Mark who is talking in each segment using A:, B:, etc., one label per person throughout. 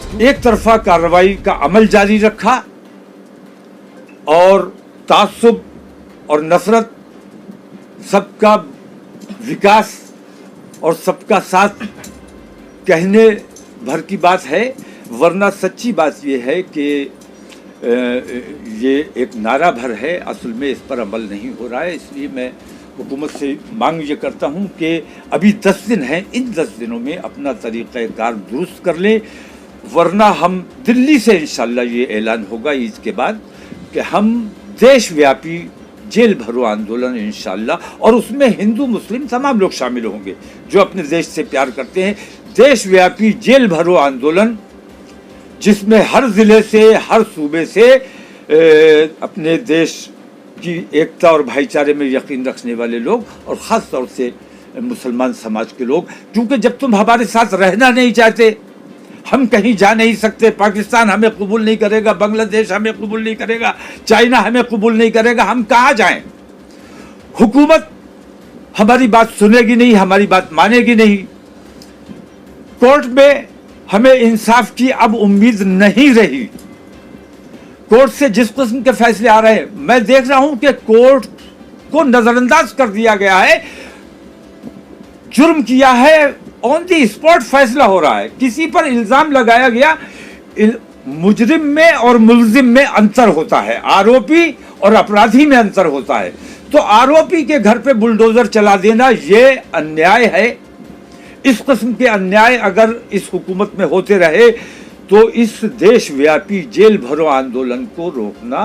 A: एक तरफा कार्रवाई का अमल जारी रखा और तासुब और नफरत, सबका विकास और सबका साथ कहने भर की बात है, वरना सच्ची बात ये है कि ये एक नारा भर है, असल में इस पर अमल नहीं हो रहा है। इसलिए मैं हुकूमत से मांग ये करता हूँ कि अभी 10 दिन हैं, इन 10 दिनों में अपना तरीक़ाकार दुरुस्त कर लें, वरना हम दिल्ली से इंशाल्लाह ये ऐलान होगा ईद के बाद कि हम देशव्यापी जेल भरो आंदोलन इंशाल्लाह, और उसमें हिंदू मुस्लिम तमाम लोग शामिल होंगे जो अपने देश से प्यार करते हैं, देशव्यापी जेल भरो आंदोलन जिसमें हर ज़िले से, हर सूबे से अपने देश की एकता और भाईचारे में यकीन रखने वाले लोग और ख़ास तौर से मुसलमान समाज के लोग, क्योंकि जब तुम हमारे साथ रहना नहीं चाहते, हम कहीं जा नहीं सकते, पाकिस्तान हमें कबूल नहीं करेगा, बांग्लादेश हमें कबूल नहीं करेगा, चाइना हमें कबूल नहीं करेगा, हम कहाँ जाएं? हुकूमत हमारी बात सुनेगी नहीं, हमारी बात मानेगी नहीं। कोर्ट में हमें इंसाफ की अब उम्मीद नहीं रही। कोर्ट से जिस किस्म के फैसले आ रहे हैं, मैं देख रहा हूं कि कोर्ट को नजरअंदाज कर दिया गया है, जुर्म किया है, ऑन दी स्पॉट फैसला हो रहा है, किसी पर इल्जाम लगाया गया। मुजरिम में और मुल्जिम में अंतर होता है, आरोपी और अपराधी में अंतर होता है। तो आरोपी के घर पे बुलडोजर चला देना ये अन्याय है। इस किस्म के अन्याय अगर इस हुकूमत में होते रहे तो इस देशव्यापी जेल भरो आंदोलन को रोकना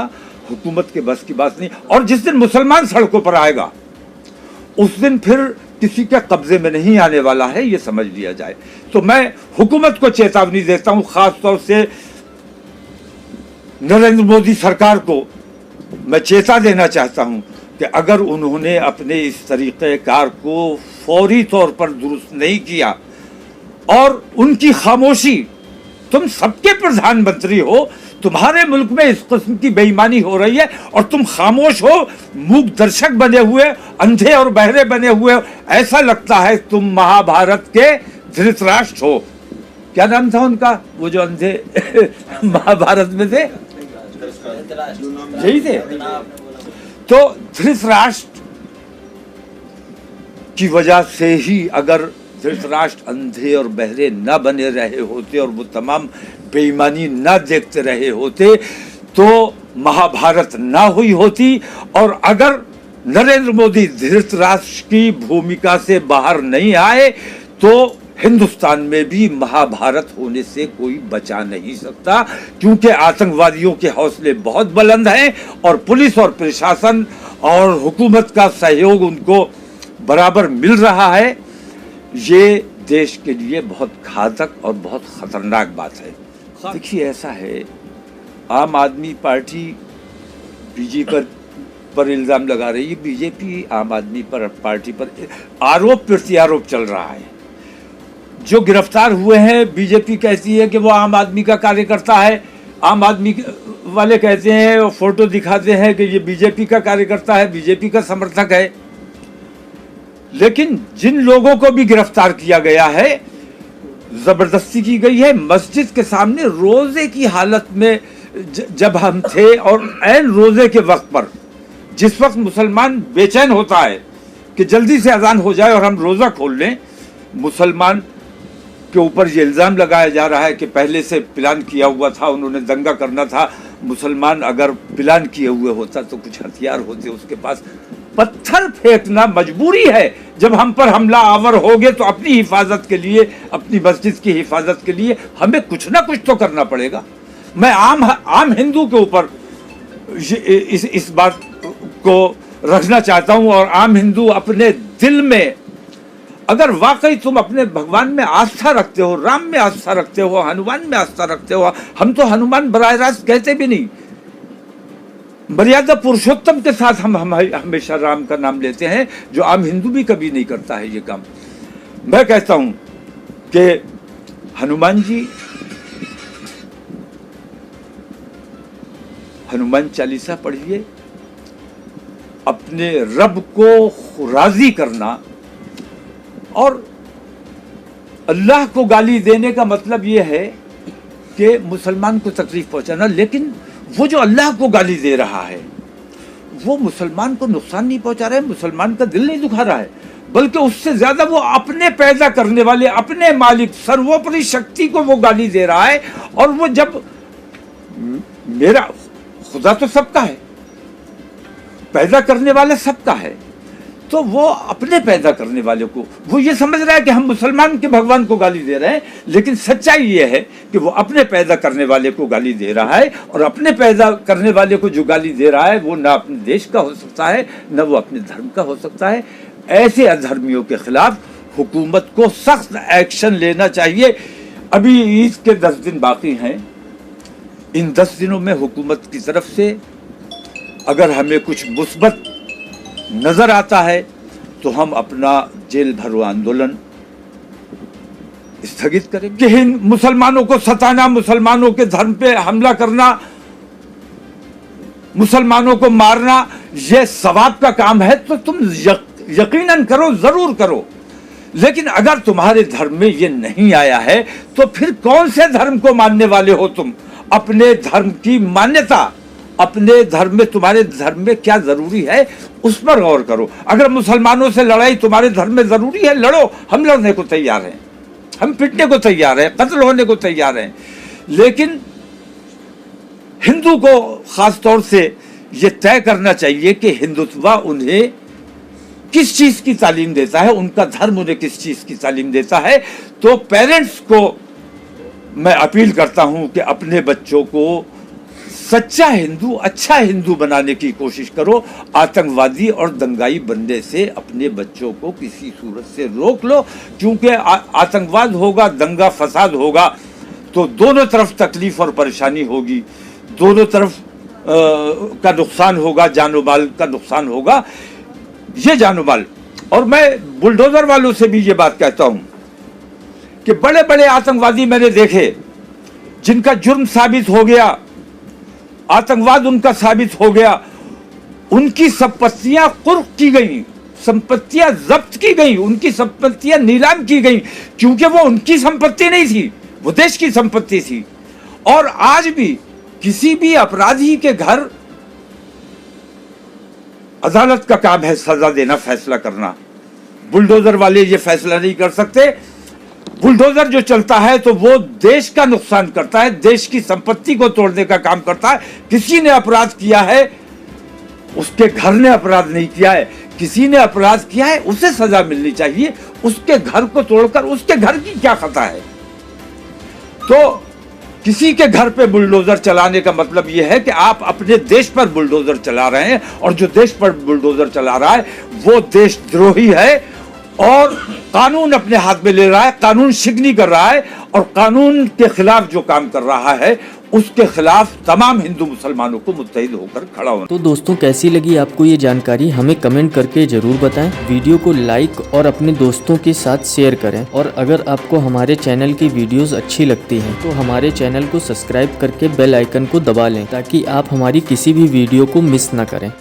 A: हुकूमत के बस की बात नहीं। और जिस दिन मुसलमान सड़कों पर आएगा उस दिन फिर किसी के कब्जे में नहीं आने वाला है, ये समझ लिया जाए। तो मैं हुकूमत को चेतावनी देता हूं, खास तौर से नरेंद्र मोदी सरकार को मैं चेता देना चाहता हूं कि अगर उन्होंने अपने इस तरीक़ेकार को फौरी तौर पर दुरुस्त नहीं किया और उनकी खामोशी, तुम सबके प्रधानमंत्री हो, तुम्हारे मुल्क में इस किस्म की बेईमानी हो रही है और तुम खामोश हो, मूक दर्शक बने हुए, अंधे और बहरे बने हुए, ऐसा लगता है तुम महाभारत के धृतराष्ट्र हो। क्या नाम था उनका, वो जो अंधे महाभारत में थे, यही थे। तो धृतराष्ट्र की वजह से ही अगर धृतराष्ट्र अंधे और बहरे न बने रहे होते और वो तमाम बेईमानी न देखते रहे होते तो महाभारत ना हुई होती। और अगर नरेंद्र मोदी धृतराष्ट्र की भूमिका से बाहर नहीं आए तो हिंदुस्तान में भी महाभारत होने से कोई बचा नहीं सकता, क्योंकि आतंकवादियों के हौसले बहुत बुलंद हैं और पुलिस और प्रशासन और हुकूमत का सहयोग उनको बराबर मिल रहा है। ये देश के लिए बहुत घातक और बहुत खतरनाक बात है। देखिए, ऐसा है, आम आदमी पार्टी बीजेपी पर इल्ज़ाम लगा रही है, बीजेपी आम आदमी पार्टी पर आरोप प्रत्यारोप चल रहा है। जो गिरफ्तार हुए हैं, बीजेपी कहती है कि वो आम आदमी का कार्यकर्ता है, आम आदमी वाले कहते हैं और फोटो दिखाते हैं कि ये बीजेपी का कार्यकर्ता है, बीजेपी का समर्थक है। लेकिन जिन लोगों को भी गिरफ्तार किया गया है, जबरदस्ती की गई है। मस्जिद के सामने रोजे की हालत में जब हम थे और ऐन रोजे के वक्त पर, जिस वक्त मुसलमान बेचैन होता है कि जल्दी से अजान हो जाए और हम रोजा खोल लें, मुसलमान के ऊपर ये इल्ज़ाम लगाया जा रहा है कि पहले से प्लान किया हुआ था, उन्होंने दंगा करना था। मुसलमान अगर प्लान किए हुए होता तो कुछ हथियार होते उसके पास। पत्थर फेंकना मजबूरी है। जब हम पर हमला आवर होगे तो अपनी हिफाजत के लिए, अपनी मस्जिद की हिफाजत के लिए हमें कुछ ना कुछ तो करना पड़ेगा। मैं आम हिंदू के ऊपर इस बात को रखना चाहता हूँ और आम हिंदू अपने दिल में, अगर वाकई तुम अपने भगवान में आस्था रखते हो, राम में आस्था रखते हो, हनुमान में आस्था रखते हो, हम तो हनुमान बराह रास्त कहते भी नहीं, मर्यादा पुरुषोत्तम के साथ हम हमेशा राम का नाम लेते हैं, जो आम हिंदू भी कभी नहीं करता है ये काम। मैं कहता हूं कि हनुमान जी, हनुमान चालीसा पढ़िए। अपने रब को राजी करना और अल्लाह को गाली देने का मतलब ये है कि मुसलमान को तकलीफ पहुंचाना, लेकिन वो जो अल्लाह को गाली दे रहा है वो मुसलमान को नुकसान नहीं पहुंचा रहा है, मुसलमान का दिल नहीं दुखा रहा है, बल्कि उससे ज्यादा वो अपने पैदा करने वाले, अपने मालिक, सर्वोपरि शक्ति को वो गाली दे रहा है। और वो जब, मेरा खुदा तो सबका है, पैदा करने वाला सबका है, तो वो अपने पैदा करने वाले को, वो ये समझ रहा है कि हम मुसलमान के भगवान को गाली दे रहे हैं, लेकिन सच्चाई ये है कि वो अपने पैदा करने वाले को गाली दे रहा है। और अपने पैदा करने वाले को जो गाली दे रहा है वो ना अपने देश का हो सकता है, ना वो अपने धर्म का हो सकता है। ऐसे अधर्मियों के खिलाफ हुकूमत को सख्त एक्शन लेना चाहिए। अभी ईद के 10 दिन बाकी हैं, इन 10 दिनों में हुकूमत की तरफ से अगर हमें कुछ मुस्बत नजर आता है तो हम अपना जेल भरो आंदोलन स्थगित करेंगे। कि मुसलमानों को सताना, मुसलमानों के धर्म पे हमला करना, मुसलमानों को मारना ये सवाब का काम है तो तुम यकीनन करो, जरूर करो। लेकिन अगर तुम्हारे धर्म में ये नहीं आया है तो फिर कौन से धर्म को मानने वाले हो तुम? अपने धर्म की मान्यता, अपने धर्म में, तुम्हारे धर्म में क्या जरूरी है उस पर गौर करो। अगर मुसलमानों से लड़ाई तुम्हारे धर्म में जरूरी है, लड़ो, हम लड़ने को तैयार हैं, हम पिटने को तैयार हैं, कत्ल होने को तैयार हैं। लेकिन हिंदू को खास तौर से ये तय करना चाहिए कि हिंदुत्व उन्हें किस चीज की तालीम देता है, उनका धर्म उन्हें किस चीज की तालीम देता है। तो पेरेंट्स को मैं अपील करता हूं कि अपने बच्चों को सच्चा हिंदू, अच्छा हिंदू बनाने की कोशिश करो। आतंकवादी और दंगाई बनने से अपने बच्चों को किसी सूरत से रोक लो, क्योंकि आतंकवाद होगा, दंगा फसाद होगा तो दोनों तरफ तकलीफ और परेशानी होगी, दोनों तरफ का नुकसान होगा, जानो माल का नुकसान होगा, ये जानो माल। और मैं बुलडोजर वालों से भी ये बात कहता हूं कि बड़े बड़े आतंकवादी मैंने देखे जिनका जुर्म साबित हो गया, आतंकवाद उनका साबित हो गया, उनकी संपत्तियां कुर्क की गई, संपत्तियां जब्त की गई, उनकी संपत्तियां नीलाम की गई, क्योंकि वो उनकी संपत्ति नहीं थी, वो देश की संपत्ति थी। और आज भी किसी भी अपराधी के घर अदालत का काम है सजा देना, फैसला करना। बुलडोजर वाले ये फैसला नहीं कर सकते। बुलडोजर जो चलता है तो वो देश का नुकसान करता है, देश की संपत्ति को तोड़ने का काम करता है। किसी ने अपराध किया है, उसके घर ने अपराध नहीं किया है, किसी ने अपराध किया है उसे सजा मिलनी चाहिए। उसके घर को तोड़कर उसके घर की क्या खता है? तो किसी के घर पे बुलडोजर चलाने का मतलब यह है कि आप अपने देश पर बुलडोजर चला रहे हैं, और जो देश पर बुलडोजर चला रहा है वो देशद्रोही है और कानून अपने हाथ में ले रहा है, कानून शिकनी कर रहा है, और कानून के खिलाफ जो काम कर रहा है उसके खिलाफ तमाम हिंदू मुसलमानों को मुत्तहिद होकर खड़ा होना।
B: तो दोस्तों, कैसी लगी आपको ये जानकारी हमें कमेंट करके जरूर बताएं। वीडियो को लाइक और अपने दोस्तों के साथ शेयर करें, और अगर आपको हमारे चैनल की वीडियोस अच्छी लगती हैं तो हमारे चैनल को सब्सक्राइब करके बेल आइकन को दबा लें, ताकि आप हमारी किसी भी वीडियो को मिस ना करें।